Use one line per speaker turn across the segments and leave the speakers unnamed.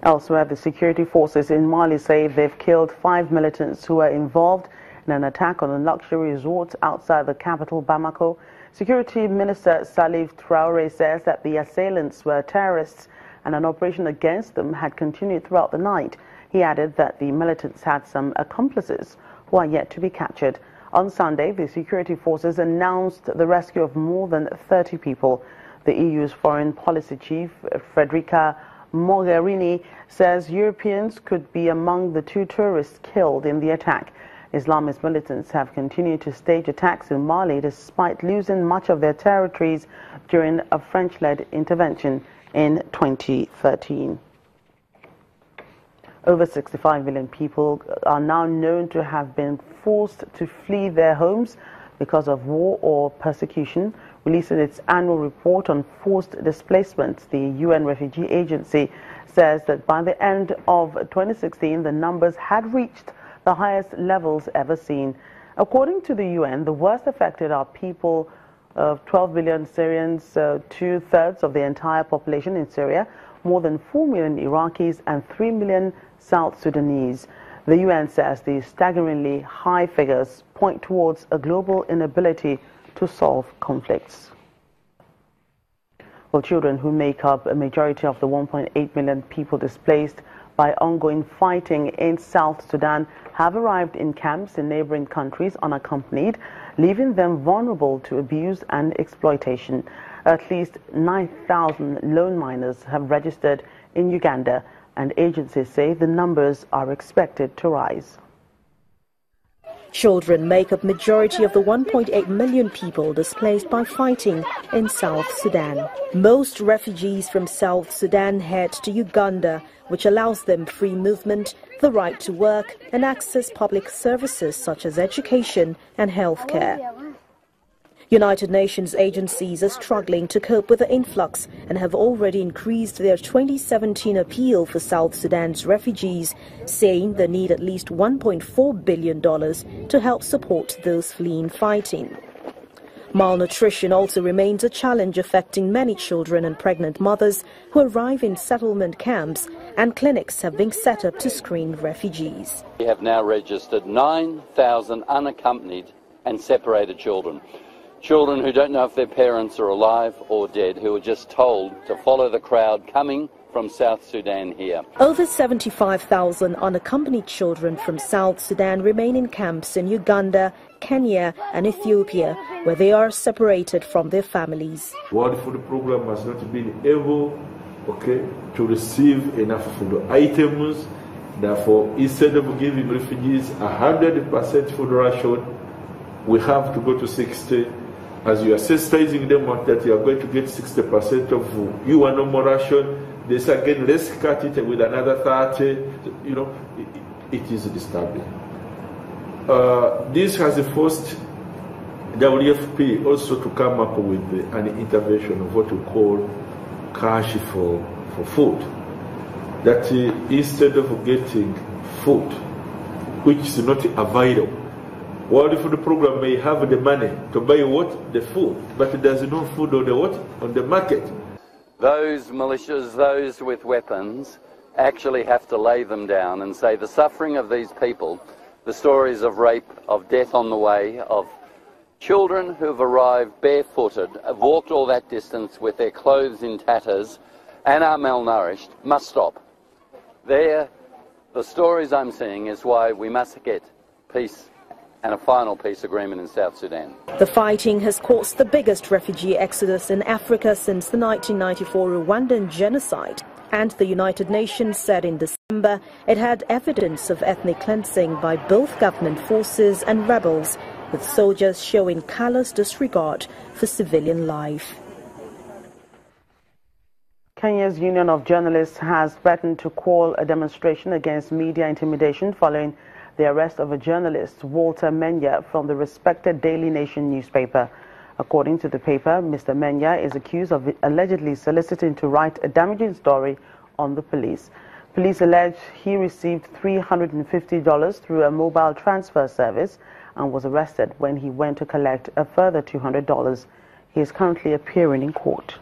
Elsewhere, the security forces in Mali say they've killed 5 militants who were involved in an attack on a luxury resort outside the capital, Bamako. Security Minister Salif Traoré says that the assailants were terrorists and an operation against them had continued throughout the night. He added that the militants had some accomplices who are yet to be captured. On Sunday, the security forces announced the rescue of more than 30 people. The EU's foreign policy chief, Federica Mogherini, says Europeans could be among the 2 tourists killed in the attack. Islamist militants have continued to stage attacks in Mali despite losing much of their territories during a French-led intervention in 2013. Over 65 million people are now known to have been forced to flee their homes because of war or persecution. Releasing its annual report on forced displacement, the UN Refugee Agency says that by the end of 2016, the numbers had reached the highest levels ever seen. According to the UN, the worst affected are people of 12 million Syrians, 2/3 of the entire population in Syria, more than 4 million Iraqis and 3 million South Sudanese. The UN says these staggeringly high figures point towards a global inability to solve conflicts. Well, children who make up a majority of the 1.8 million people displaced by ongoing fighting in South Sudan have arrived in camps in neighboring countries unaccompanied, leaving them vulnerable to abuse and exploitation. At least 9,000 lone miners have registered in Uganda, and agencies say the numbers are expected to rise.
Children make up majority of the 1.8 million people displaced by fighting in South Sudan. Most refugees from South Sudan head to Uganda, which allows them free movement, the right to work and access public services such as education and healthcare. United Nations agencies are struggling to cope with the influx and have already increased their 2017 appeal for South Sudan's refugees, saying they need at least $1.4 billion to help support those fleeing fighting. Malnutrition also remains a challenge affecting many children and pregnant mothers who arrive in settlement camps, and clinics have been set up to screen refugees.
We have now registered 9,000 unaccompanied and separated children. Children who don't know if their parents are alive or dead, who are just told to follow the crowd coming from South Sudan here.
Over 75,000 unaccompanied children from South Sudan remain in camps in Uganda, Kenya and Ethiopia, where they are separated from their families.
World Food Program has not been able to receive enough food items. Therefore, instead of giving refugees 100% food ration, we have to go to 60. As you are sensitizing them that you are going to get 60% of your normal ration, they say again, let's cut it with another 30. You know, it is disturbing. This has forced WFP also to come up with an intervention of what we call cash for food. That instead of getting food, which is not available, World Food Program may have the money to buy what? The food, but there's no food on the what? On the market.
Those militias, those with weapons, actually have to lay them down and say the suffering of these people, the stories of rape, of death on the way, of children who've arrived barefooted, have walked all that distance with their clothes in tatters and are malnourished, must stop. The stories I'm seeing is why we must get peace and a final peace agreement in South Sudan.
The fighting has caused the biggest refugee exodus in Africa since the 1994 Rwandan genocide, and the United Nations said in December it had evidence of ethnic cleansing by both government forces and rebels, with soldiers showing callous disregard for civilian life.
Kenya's Union of Journalists has threatened to call a demonstration against media intimidation following the arrest of a journalist, Walter Menya, from the respected Daily Nation newspaper. According to the paper, Mr. Menya is accused of allegedly soliciting to write a damaging story on the police. Police allege he received $350 through a mobile transfer service and was arrested when he went to collect a further $200. He is currently appearing in court.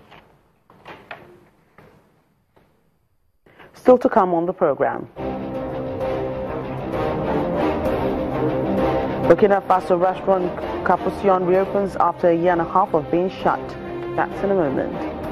Still to come on the program. Burkina Faso restaurant Capucine reopens after a year and a half of being shut. That's in a moment.